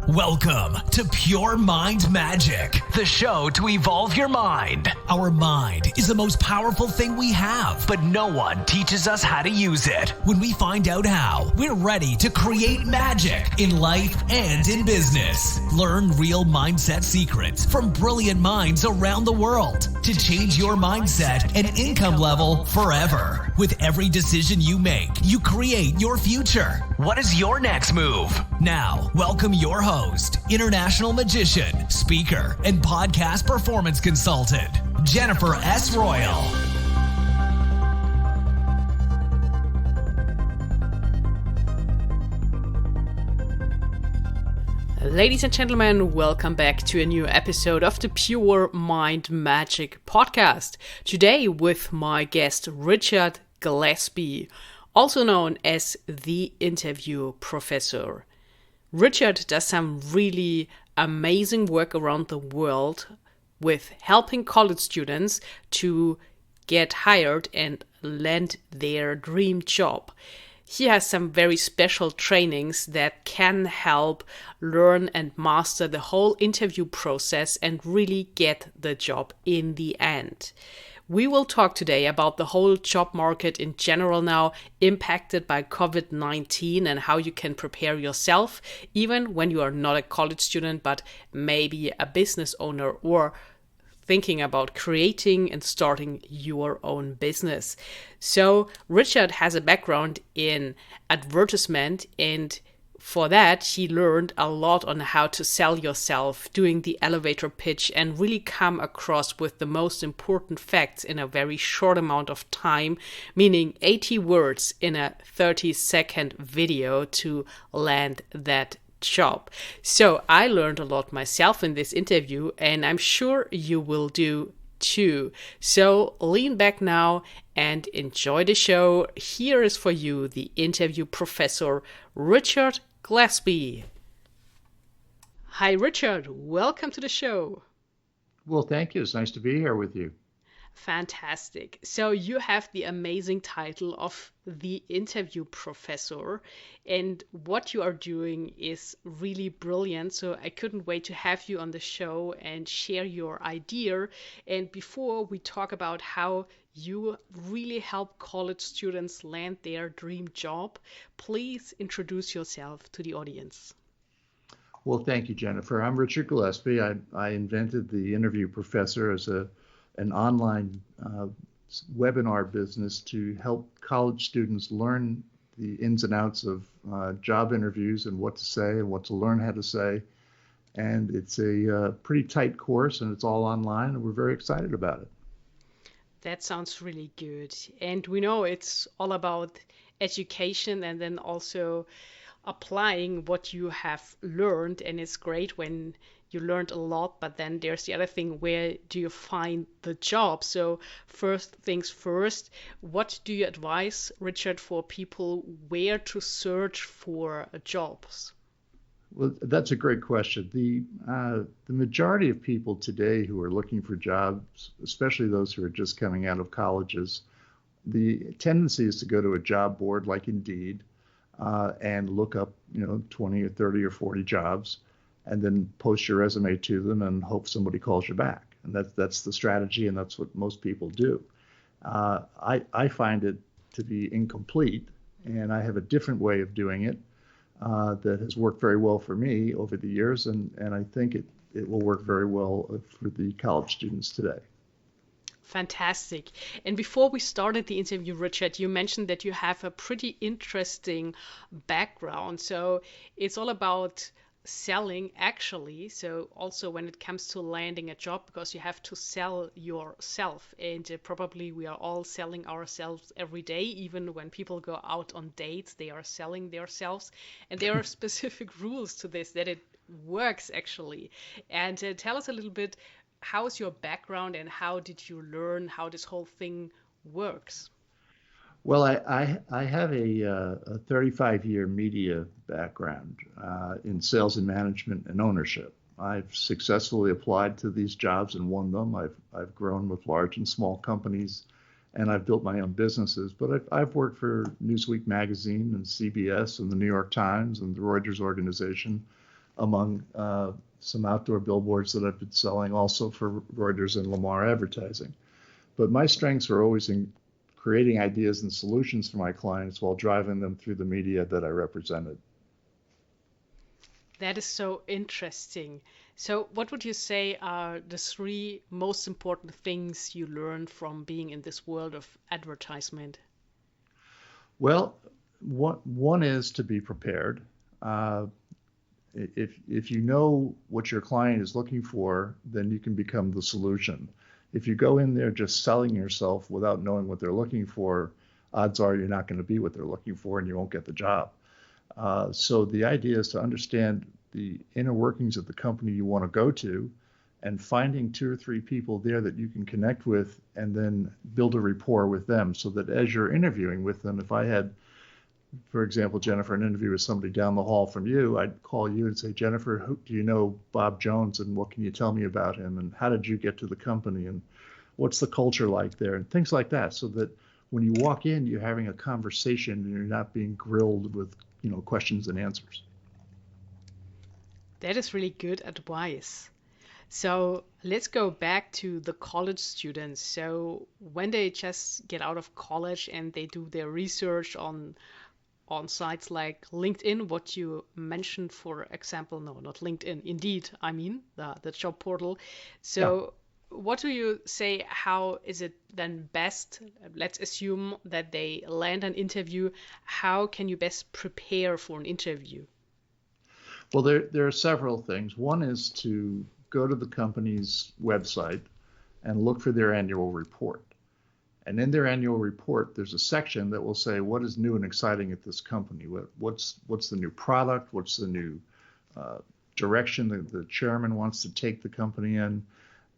Welcome to Pure Mind Magic, the show to evolve your mind. Our mind is the most powerful thing we have, but no one teaches us how to use it. When we find out how, we're ready to create magic in life and in business. Learn real mindset secrets from brilliant minds around the world to change your mindset and income level forever. With every decision you make, you create your future. What is your next move? Now, welcome your host, international magician, speaker, and podcast performance consultant, Jennifer S. Royal. Ladies and gentlemen, welcome back to a new episode of the Pure Mind Magic podcast. Today with my guest, Richard Gillespie, also known as the Interview Professor. Richard does some really amazing work around the world with helping college students to get hired and land their dream job. He has some very special trainings that can help learn and master the whole interview process and really get the job in the end. We will talk today about the whole job market in general now, impacted by COVID-19, and how you can prepare yourself, even when you are not a college student, but maybe a business owner or thinking about creating and starting your own business. So Richard has a background in advertisement, and for that, he learned a lot on how to sell yourself, doing the elevator pitch, and really come across with the most important facts in a very short amount of time, meaning 80 words in a 30-second video to land that job. So I learned a lot myself in this interview, and I'm sure you will do too. So lean back now and enjoy the show. Here is for you the Interview Professor, Richard Gillespie. Hi, Richard. Welcome to the show. Well, thank you. It's nice to be here with you. Fantastic. So you have the amazing title of the Interview Professor, and what you are doing is really brilliant. So I couldn't wait to have you on the show and share your idea. And before we talk about how you really help college students land their dream job, please introduce yourself to the audience. Well, thank you, Jennifer. I'm Richard Gillespie. I invented the Interview Professor as an online webinar business to help college students learn the ins and outs of job interviews and what to say and what to learn how to say. And it's a pretty tight course, and it's all online, and we're very excited about it. That sounds really good. And we know it's all about education and then also applying what you have learned. And it's great when you learned a lot, but then there's the other thing, where do you find the job? So first things first, what do you advise, Richard, for people where to search for jobs? Well, that's a great question. The majority of people today who are looking for jobs, especially those who are just coming out of colleges, the tendency is to go to a job board like Indeed and look up, 20 or 30 or 40 jobs, and then post your resume to them and hope somebody calls you back. And that's the strategy, and that's what most people do. I find it to be incomplete, and I have a different way of doing it that has worked very well for me over the years, and I think it will work very well for the college students today. Fantastic. And before we started the interview, Richard, you mentioned that you have a pretty interesting background. So it's all about selling, actually. So also when it comes to landing a job, because you have to sell yourself, and probably we are all selling ourselves every day. Even when people go out on dates, they are selling themselves, and there are specific rules to this, that it works actually. And tell us a little bit, how is your background and how did you learn how this whole thing works? Well, I have a 35-year media background in sales and management and ownership. I've successfully applied to these jobs and won them. I've grown with large and small companies, and I've built my own businesses. But I've worked for Newsweek magazine and CBS and the New York Times and the Reuters organization, among some outdoor billboards that I've been selling also for Reuters and Lamar Advertising. But my strengths are always in creating ideas and solutions for my clients while driving them through the media that I represented. That is so interesting. So, what would you say are the three most important things you learned from being in this world of advertisement? Well, one is to be prepared. If you know what your client is looking for, then you can become the solution. If you go in there just selling yourself without knowing what they're looking for, odds are you're not going to be what they're looking for and you won't get the job. So the idea is to understand the inner workings of the company you want to go to and finding 2 or 3 people there that you can connect with and then build a rapport with them so that as you're interviewing with them, if I had, for example, Jennifer, an interview with somebody down the hall from you, I'd call you and say, Jennifer, do you know Bob Jones and what can you tell me about him and how did you get to the company and what's the culture like there and things like that, so that when you walk in, you're having a conversation and you're not being grilled with, questions and answers. That is really good advice. So let's go back to the college students. So when they just get out of college and they do their research on sites like LinkedIn, what you mentioned, for example, no, not LinkedIn, Indeed, I mean, the job portal. So what do you say, how is it then best? Let's assume that they land an interview. How can you best prepare for an interview? Well, there are several things. One is to go to the company's website and look for their annual report. And in their annual report, there's a section that will say what is new and exciting at this company. What's the new product? What's the new direction that the chairman wants to take the company in?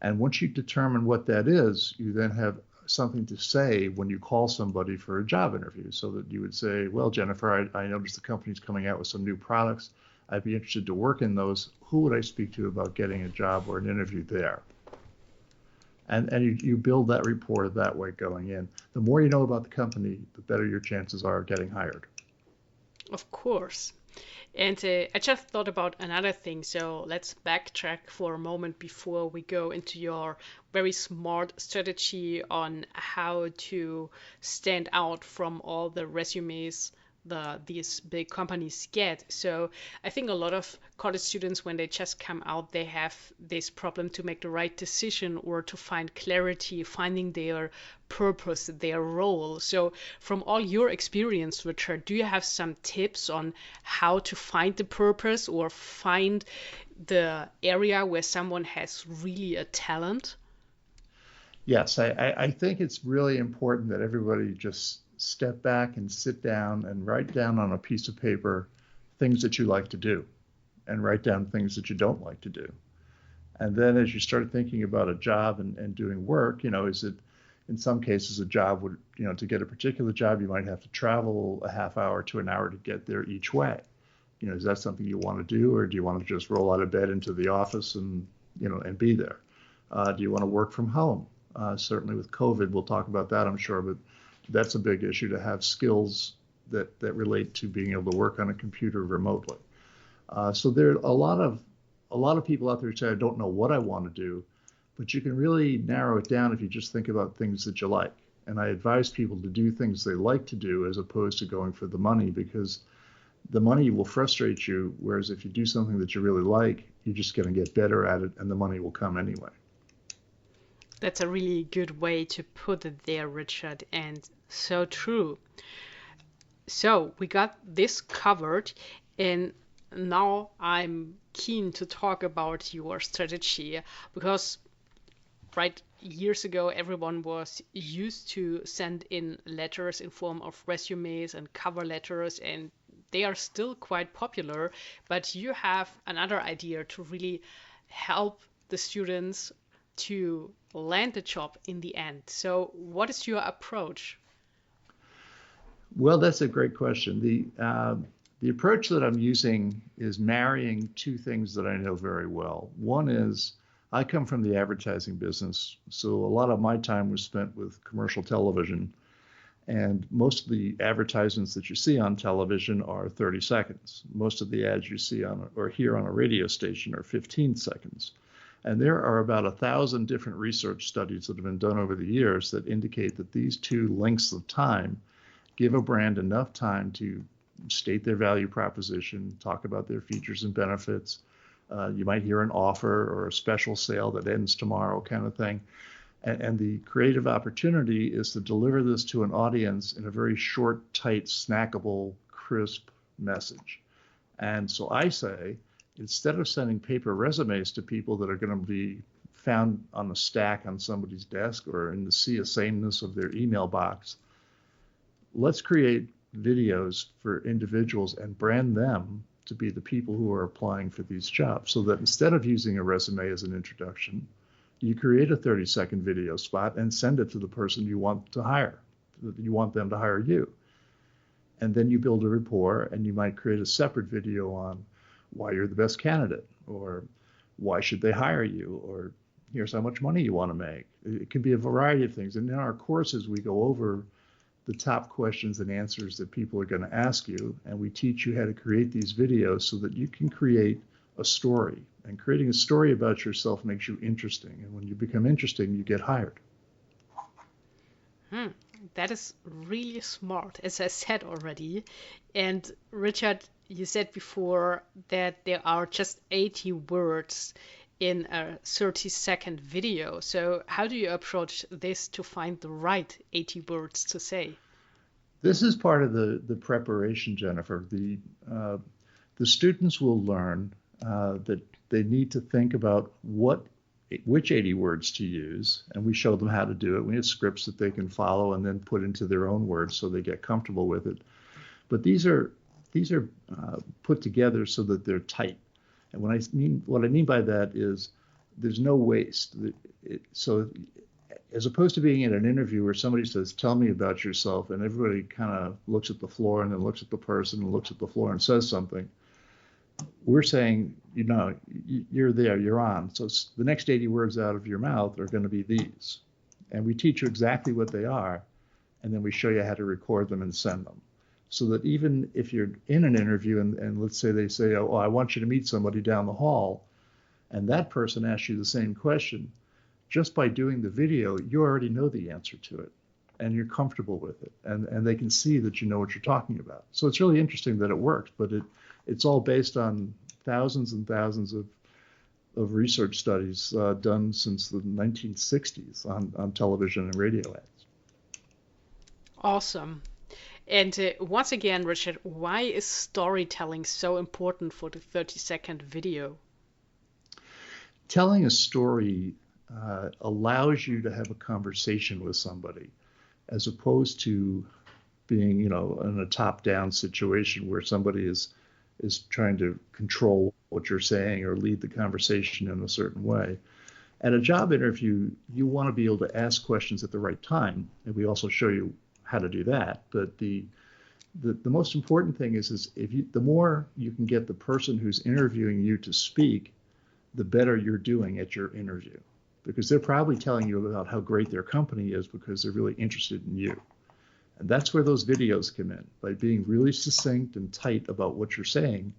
And once you determine what that is, you then have something to say when you call somebody for a job interview, so that you would say, well, Jennifer, I noticed the company's coming out with some new products. I'd be interested to work in those. Who would I speak to about getting a job or an interview there? And you build that rapport that way going in. The more you know about the company, the better your chances are of getting hired. Of course. And I just thought about another thing. So let's backtrack for a moment before we go into your very smart strategy on how to stand out from all the resumes these big companies get. So I think a lot of college students, when they just come out, they have this problem to make the right decision or to find clarity, finding their purpose, their role. So from all your experience, Richard, do you have some tips on how to find the purpose or find the area where someone has really a talent? Yes, I think it's really important that everybody just step back and sit down and write down on a piece of paper things that you like to do and write down things that you don't like to do. And then as you start thinking about a job and doing work, is it, in some cases, a job would, to get a particular job, you might have to travel a half hour to an hour to get there each way. Is that something you want to do, or do you want to just roll out of bed into the office and be there? Do you want to work from home? Certainly with COVID, we'll talk about that, I'm sure, but that's a big issue, to have skills that relate to being able to work on a computer remotely. So there are a lot of people out there who say, I don't know what I want to do, but you can really narrow it down if you just think about things that you like. And I advise people to do things they like to do as opposed to going for the money, because the money will frustrate you, whereas if you do something that you really like, you're just going to get better at it and the money will come anyway. That's a really good way to put it there, Richard, and so true. So we got this covered, and now I'm keen to talk about your strategy, because years ago everyone was used to send in letters in form of resumes and cover letters, and they are still quite popular, but you have another idea to really help the students to land the job in the end. So what is your approach? Well, that's a great question. The approach that I'm using is marrying 2 things that I know very well. One is I come from the advertising business, so a lot of my time was spent with commercial television. And most of the advertisements that you see on television are 30 seconds. Most of the ads you see on or hear on a radio station are 15 seconds. And there are about 1,000 different research studies that have been done over the years that indicate that these two lengths of time give a brand enough time to state their value proposition, talk about their features and benefits. You might hear an offer or a special sale that ends tomorrow kind of thing. And the creative opportunity is to deliver this to an audience in a very short, tight, snackable, crisp message. And so I say, instead of sending paper resumes to people that are going to be found on a stack on somebody's desk or in the sea of sameness of their email box, let's create videos for individuals and brand them to be the people who are applying for these jobs, so that instead of using a resume as an introduction, you create a 30-second video spot and send it to the person you want to hire, that you want them to hire you. And then you build a rapport, and you might create a separate video on why you're the best candidate, or why should they hire you, or here's how much money you want to make. It can be a variety of things. And in our courses, we go over the top questions and answers that people are going to ask you, and we teach you how to create these videos so that you can create a story. And creating a story about yourself makes you interesting. And when you become interesting, you get hired. That is really smart, as I said already. And Richard, you said before that there are just 80 words in a 30-second video. So how do you approach this to find the right 80 words to say? This is part of the preparation, Jennifer. The students will learn that they need to think about which 80 words to use, and we show them how to do it. We have scripts that they can follow and then put into their own words so they get comfortable with it. But these are put together so that they're tight. And what I mean by that is there's no waste. So as opposed to being in an interview where somebody says, "Tell me about yourself," and everybody kind of looks at the floor and then looks at the person and looks at the floor and says something, we're saying, you're there, you're on. So the next 80 words out of your mouth are going to be these. And we teach you exactly what they are, and then we show you how to record them and send them. So that even if you're in an interview and let's say they say, "Oh, I want you to meet somebody down the hall," and that person asks you the same question, just by doing the video, you already know the answer to it, and you're comfortable with it, and they can see that you know what you're talking about. So it's really interesting that it works, but it's all based on thousands and thousands of research studies done since the 1960s on television and radio ads. Awesome. And once again, Richard, why is storytelling so important for the 30-second video? Telling a story allows you to have a conversation with somebody, as opposed to being, in a top-down situation where somebody is trying to control what you're saying or lead the conversation in a certain way. At a job interview, you want to be able to ask questions at the right time, and we also show you how to do that. But the most important thing is the more you can get the person who's interviewing you to speak, the better you're doing at your interview, because they're probably telling you about how great their company is because they're really interested in you. And that's where those videos come in. By being really succinct and tight about what you're saying,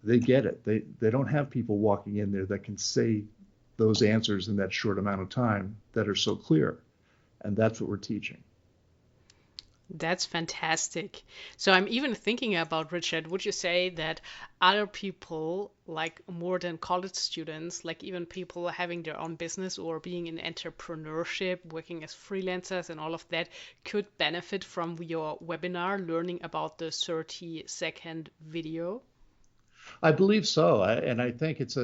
they get it. They don't have people walking in there that can say those answers in that short amount of time that are so clear. And that's what we're teaching. That's fantastic. So I'm even thinking about, Richard, would you say that other people, like more than college students, like even people having their own business or being in entrepreneurship, working as freelancers and all of that, could benefit from your webinar, learning about the 30-second video? I believe so. And I think it's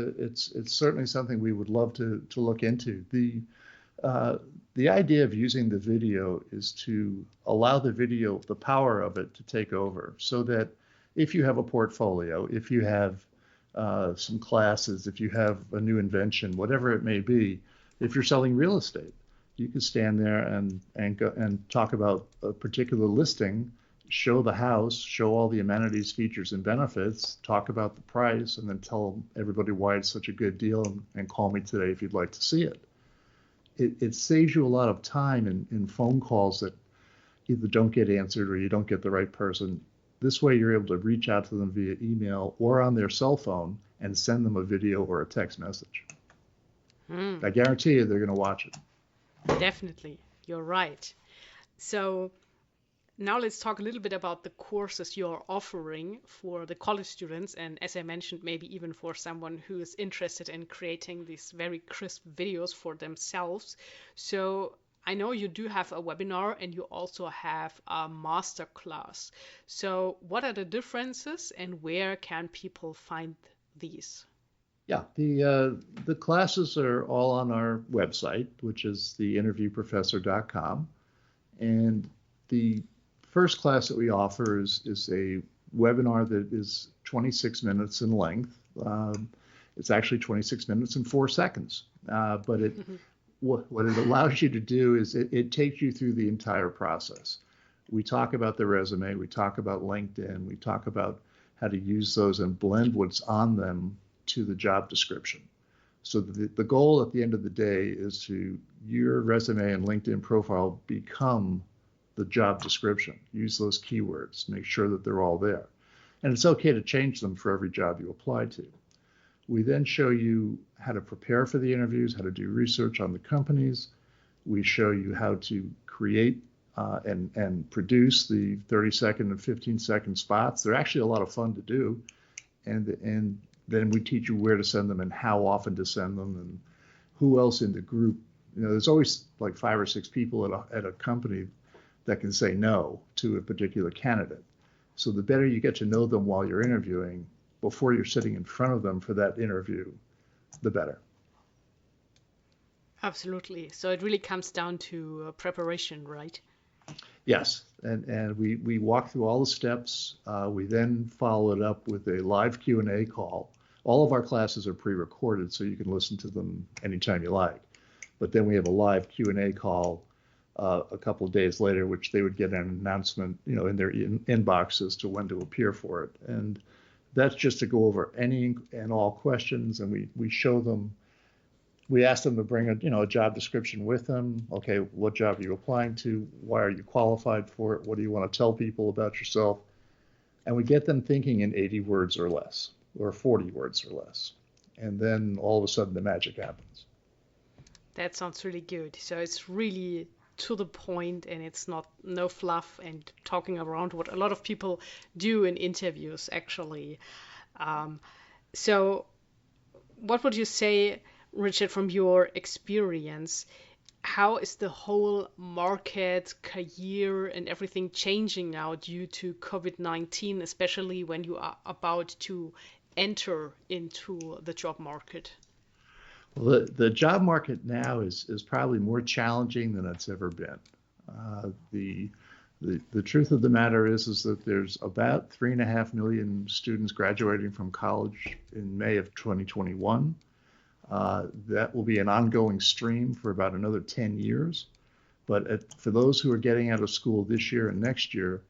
certainly something we would love to look into. The idea of using the video is to allow the power of it to take over, so that if you have a portfolio, if you have some classes, if you have a new invention, whatever it may be, if you're selling real estate, you can stand there and talk about a particular listing, show the house, show all the amenities, features, and benefits, talk about the price, and then tell everybody why it's such a good deal, and call me today if you'd like to see it. It saves you a lot of time in phone calls that, either don't get answered or you don't get the right person. This way you're able to reach out to them via email or on their cell phone and send them a video or a text message. I guarantee you they're going to watch it. Definitely, you're right. So now let's talk a little bit about the courses you're offering for the college students, and as I mentioned, maybe even for someone who is interested in creating these very crisp videos for themselves. So I know you do have a webinar and you also have a master class. So what are the differences and where can people find these? Yeah, the classes are all on our website, which is theinterviewprofessor.com. And the first class that we offer is a webinar that is 26 minutes in length. It's actually 26 minutes and 4 seconds. But what it allows you to do is it takes you through the entire process. We talk about the resume, we talk about LinkedIn, we talk about how to use those and blend what's on them to the job description. So the goal at the end of the day is to your resume and LinkedIn profile become the job description. Use those keywords, make sure that they're all there. And it's okay to change them for every job you apply to. We then show you how to prepare for the interviews, how to do research on the companies. We show you how to create and produce the 30-second and 15-second spots. They're actually a lot of fun to do. And then we teach you where to send them and how often to send them and who else in the group. You know, there's always like 5 or 6 people at a company that can say no to a particular candidate. So the better you get to know them while you're interviewing, before you're sitting in front of them for that interview, the better. Absolutely. So it really comes down to preparation, right? Yes, and we walk through all the steps. We then follow it up with a live Q&A call. All of our classes are pre-recorded, so you can listen to them anytime you like. But then we have a live Q&A call a couple of days later, which they would get an announcement, in their inbox as to when to appear for it. And that's just to go over any and all questions, and we show them. We ask them to bring a job description with them. Okay, what job are you applying to? Why are you qualified for it? What do you want to tell people about yourself? And we get them thinking in 80 words or less, or 40 words or less. And then all of a sudden the magic happens. That sounds really good. So it's really to the point and it's no fluff and talking around what a lot of people do in interviews, actually. So what would you say, Richard, from your experience, how is the whole market, career, and everything changing now due to COVID-19, especially when you are about to enter into the job market? Well, the job market now is probably more challenging than it's ever been. The truth of the matter is that there's about 3.5 million students graduating from college in May of 2021. That will be an ongoing stream for about another 10 years. But for those who are getting out of school this year and next year,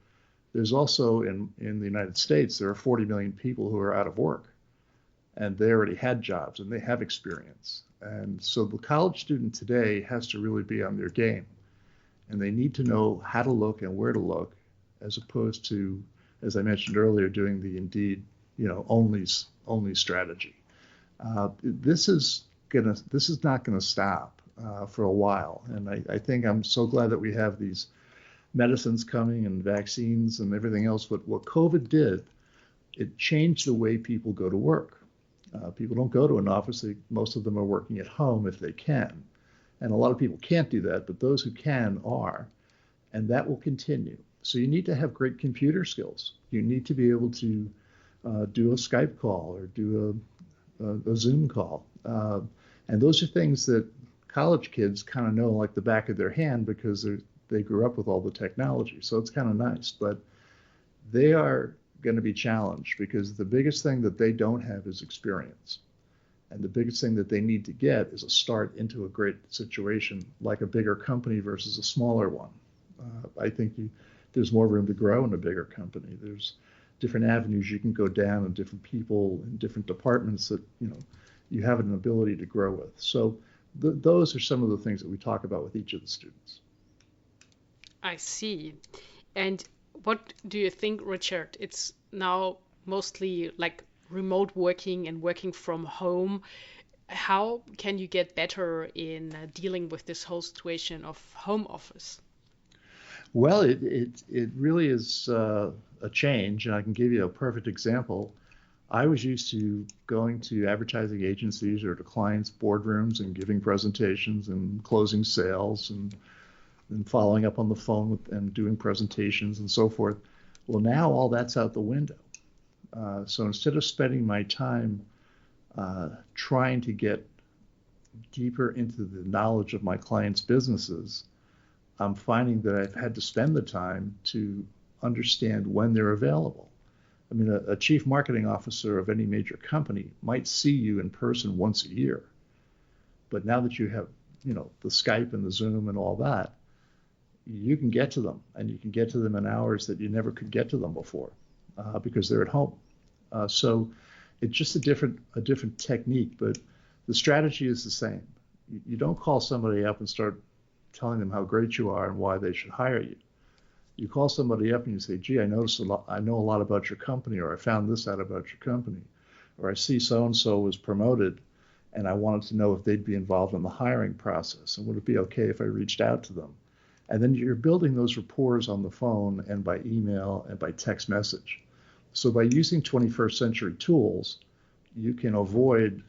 there's also in the United States, there are 40 million people who are out of work. And they already had jobs and they have experience. And so the college student today has to really be on their game. And they need to know how to look and where to look, as opposed to, as I mentioned earlier, doing the Indeed, only strategy. This is not gonna stop for a while. And I think I'm so glad that we have these medicines coming and vaccines and everything else. But what COVID did, it changed the way people go to work. People don't go to an office. Most of them are working at home if they can. And a lot of people can't do that, but those who can are. And that will continue. So you need to have great computer skills. You need to be able to do a Skype call or do a Zoom call. And those are things that college kids kind of know like the back of their hand because they grew up with all the technology. So it's kind of nice. But they are going to be challenged because the biggest thing that they don't have is experience. And the biggest thing that they need to get is a start into a great situation, like a bigger company versus a smaller one. I think there's more room to grow in a bigger company. There's different avenues you can go down and different people and different departments that you have an ability to grow with. So those are some of the things that we talk about with each of the students. I see. And what do you think, Richard? It's now mostly like remote working and working from home. How can you get better in dealing with this whole situation of home office? Well, it really is a change, and I can give you a perfect example. I was used to going to advertising agencies or to clients' boardrooms and giving presentations and closing sales and following up on the phone and doing presentations and so forth. Well, now all that's out the window. So instead of spending my time trying to get deeper into the knowledge of my clients' businesses, I'm finding that I've had to spend the time to understand when they're available. I mean, a chief marketing officer of any major company might see you in person once a year. But now that you have, the Skype and the Zoom and all that, you can get to them, and you can get to them in hours that you never could get to them before because they're at home. So it's just a different technique, but the strategy is the same. You don't call somebody up and start telling them how great you are and why they should hire you. You call somebody up and you say, gee, I know a lot about your company, or I found this out about your company, or I see so-and-so was promoted and I wanted to know if they'd be involved in the hiring process, and would it be okay if I reached out to them? And then you're building those rapports on the phone and by email and by text message. So by using 21st century tools, you can avoid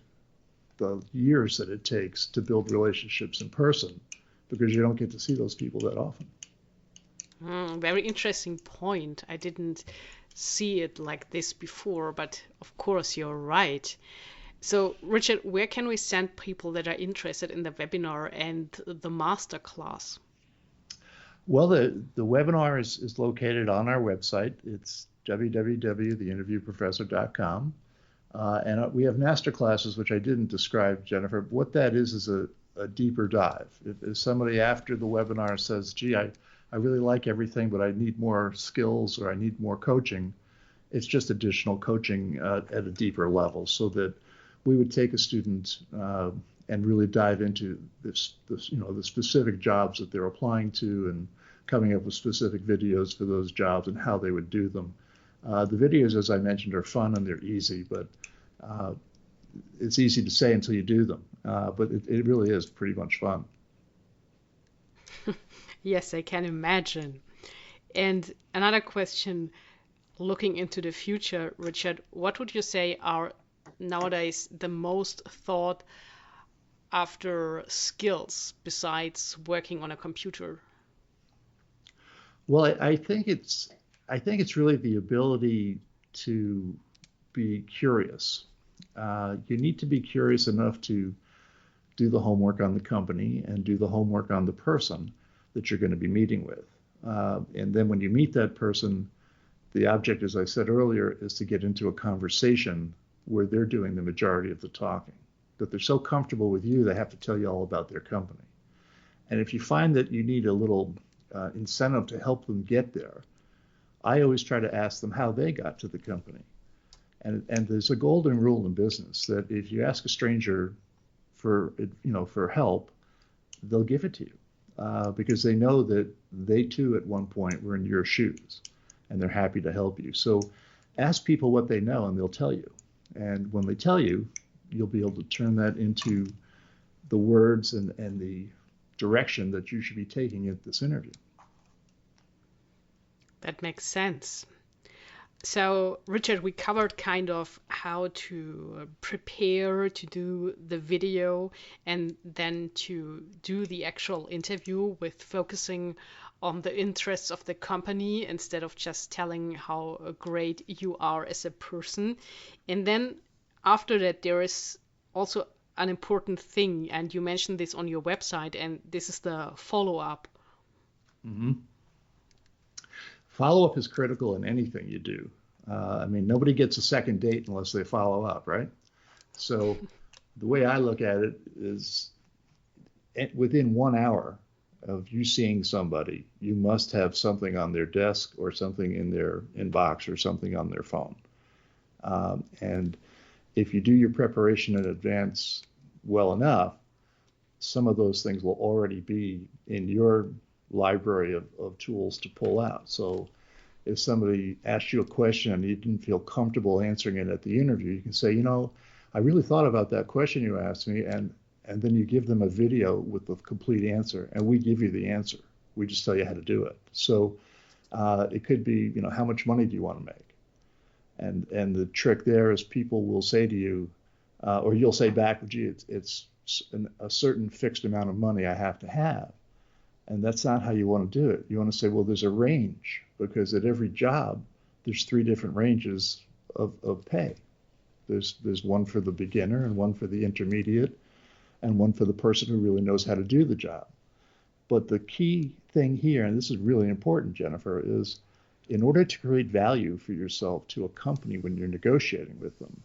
the years that it takes to build relationships in person, because you don't get to see those people that often. Very interesting point. I didn't see it like this before, but of course you're right. So, Richard, where can we send people that are interested in the webinar and the masterclass? Well, the webinar is located on our website. It's www.theinterviewprofessor.com. And we have master classes, which I didn't describe, Jennifer. What that is a deeper dive. If somebody after the webinar says, gee, I really like everything, but I need more skills or I need more coaching, it's just additional coaching at a deeper level, so that we would take a student and really dive into the specific jobs that they're applying to, and coming up with specific videos for those jobs and how they would do them. The videos, as I mentioned, are fun and they're easy, but it's easy to say until you do them. But it really is pretty much fun. Yes, I can imagine. And another question, looking into the future, Richard, what would you say are nowadays the most thought after skills besides working on a computer? Well, I think it's really the ability to be curious. You need to be curious enough to do the homework on the company and do the homework on the person that you're going to be meeting with. And then when you meet that person, the object, as I said earlier, is to get into a conversation where they're doing the majority of the talking, that they're so comfortable with you, they have to tell you all about their company. And if you find that you need a little incentive to help them get there, I always try to ask them how they got to the company. And there's a golden rule in business that if you ask a stranger for help, they'll give it to you because they know that they too at one point were in your shoes, and they're happy to help you. So ask people what they know and they'll tell you. And when they tell you, you'll be able to turn that into the words and the direction that you should be taking at this interview. That makes sense. So, Richard, we covered kind of how to prepare to do the video and then to do the actual interview with focusing on the interests of the company instead of just telling how great you are as a person. And then after that, there is also an important thing, and you mentioned this on your website, and this is the follow-up. Mm-hmm. Follow-up is critical in anything you do. Nobody gets a second date unless they follow up, right? So the way I look at it is within 1 hour of you seeing somebody, you must have something on their desk or something in their inbox or something on their phone. And if you do your preparation in advance well enough, some of those things will already be in your library of tools to pull out. So if somebody asked you a question and you didn't feel comfortable answering it at the interview, you can say, I really thought about that question you asked me, and then you give them a video with the complete answer, and we give you the answer. We just tell you how to do it. So it could be, how much money do you want to make? And the trick there is people will say to you, or you'll say back, gee, it's a certain fixed amount of money I have to have. And that's not how you want to do it. You want to say, well, there's a range, because at every job, there's 3 different ranges of pay. There's one for the beginner, and one for the intermediate, and one for the person who really knows how to do the job. But the key thing here, and this is really important, Jennifer, is in order to create value for yourself to a company when you're negotiating with them,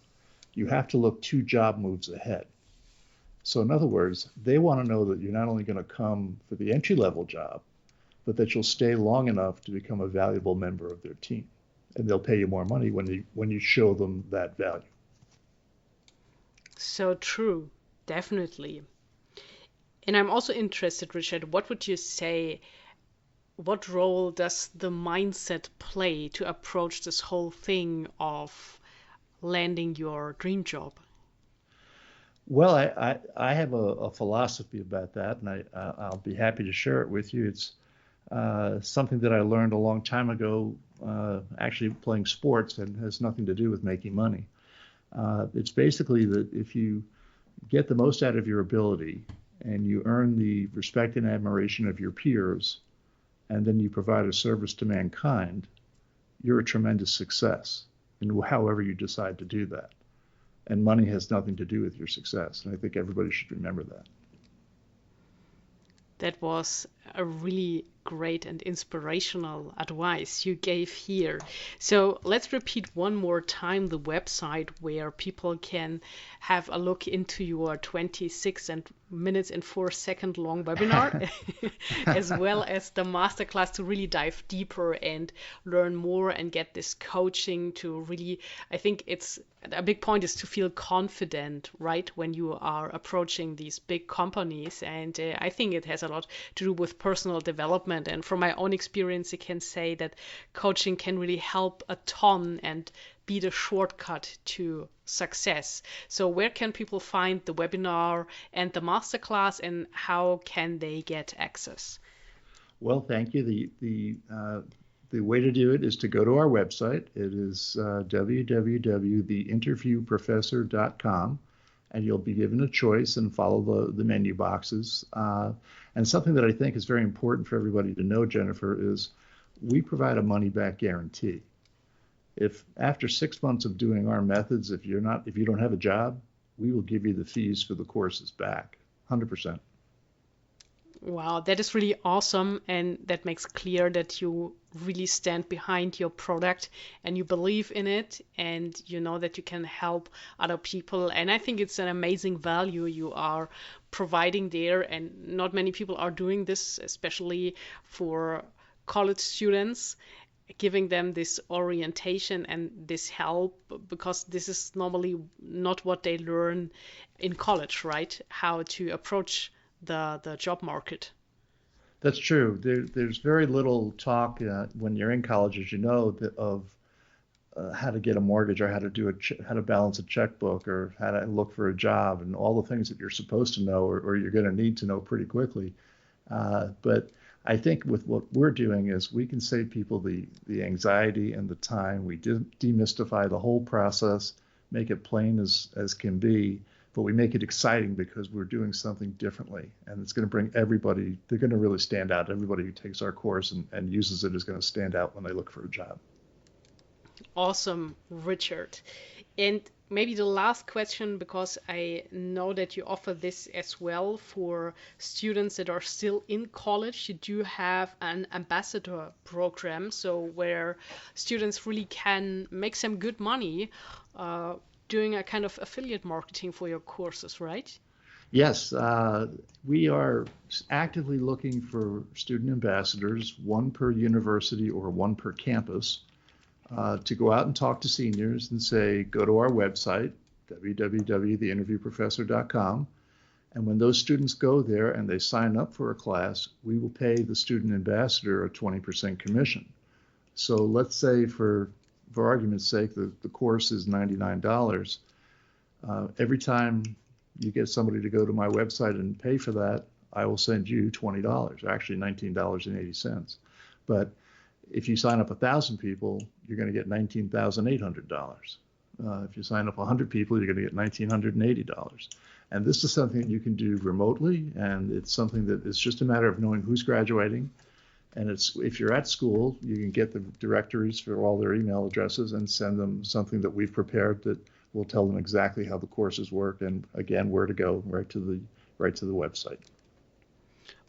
you have to look 2 job moves ahead. So in other words, they want to know that you're not only going to come for the entry-level job, but that you'll stay long enough to become a valuable member of their team. And they'll pay you more money when you show them that value. So true, definitely. And I'm also interested, Richard, what would you say, what role does the mindset play to approach this whole thing of landing your dream job? Well, I have a philosophy about that, and I'll be happy to share it with you. It's something that I learned a long time ago, actually playing sports, and has nothing to do with making money. It's basically that if you get the most out of your ability and you earn the respect and admiration of your peers, and then you provide a service to mankind, you're a tremendous success in however you decide to do that. And money has nothing to do with your success. And I think everybody should remember that. That was a really great and inspirational advice you gave here. So let's repeat one more time the website where people can have a look into your 26 minutes and 4 second long webinar, as well as the masterclass to really dive deeper and learn more and get this coaching to really, I think it's a big point is to feel confident, right, when you are approaching these big companies. And I think it has a lot to do with personal development. And from my own experience, I can say that coaching can really help a ton and be the shortcut to success. So where can people find the webinar and the masterclass, and how can they get access? Well, thank you. The way to do it is to go to our website. It is www.theinterviewprofessor.com, and you'll be given a choice and follow the menu boxes. And something that I think is very important for everybody to know, Jennifer, is we provide a money-back guarantee. If after 6 months of doing our methods, if you don't have a job, we will give you the fees for the courses back, 100%. Wow, that is really awesome, and that makes clear that you really stand behind your product and you believe in it, and you know that you can help other people. And I think it's an amazing value you are providing there, and not many people are doing this, especially for college students, giving them this orientation and this help, because this is normally not what they learn in college, right? How to approach the job market. That's true. There's very little talk when you're in college, as you know, of how to get a mortgage, or how to balance a checkbook, or how to look for a job, and all the things that you're supposed to know, or you're going to need to know pretty quickly. But I think with what we're doing is we can save people the anxiety and the time. We demystify the whole process, make it plain as can be, but we make it exciting because we're doing something differently, and it's going to bring everybody, they're going to really stand out. Everybody who takes our course and uses it is going to stand out when they look for a job. Awesome, Richard. And maybe the last question, because I know that you offer this as well for students that are still in college. You do have an ambassador program, so where students really can make some good money doing a kind of affiliate marketing for your courses, right? Yes, we are actively looking for student ambassadors, one per university or one per campus, to go out and talk to seniors and say, go to our website, www.theinterviewprofessor.com, And when those students go there and they sign up for a class, we will pay the student ambassador a 20% commission. So let's say, for argument's sake, the course is $99. Every time you get somebody to go to my website and pay for that, I will send you $20, actually $19.80. But if you sign up 1,000 people, you're going to get $19,800. If you sign up 100 people, you're going to get $1,980. And this is something that you can do remotely, and it's something that it's just a matter of knowing who's graduating. And if you're at school, you can get the directories for all their email addresses and send them something that we've prepared that will tell them exactly how the courses work and, again, where to go, right to the website.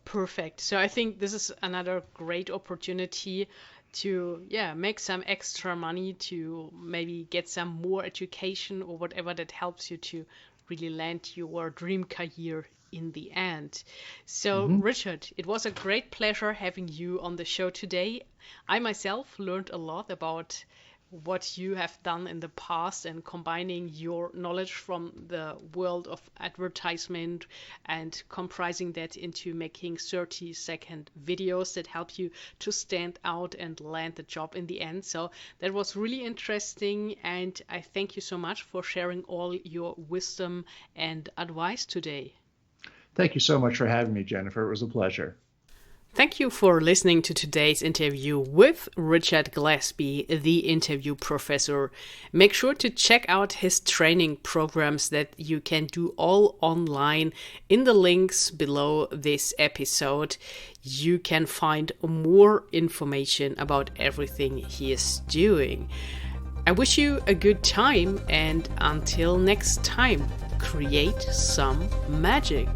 Perfect. So I think this is another great opportunity to make some extra money, to maybe get some more education or whatever that helps you to really land your dream career in the end. So Richard, it was a great pleasure having you on the show today. I myself learned a lot about what you have done in the past and combining your knowledge from the world of advertisement and comprising that into making 30-second videos that help you to stand out and land the job in the end. So that was really interesting, and I thank you so much for sharing all your wisdom and advice today. Thank you so much for having me, Jennifer. It was a pleasure. Thank you for listening to today's interview with Richard Gillespie, the interview professor. Make sure to check out his training programs that you can do all online in the links below this episode. You can find more information about everything he is doing. I wish you a good time, and until next time, create some magic.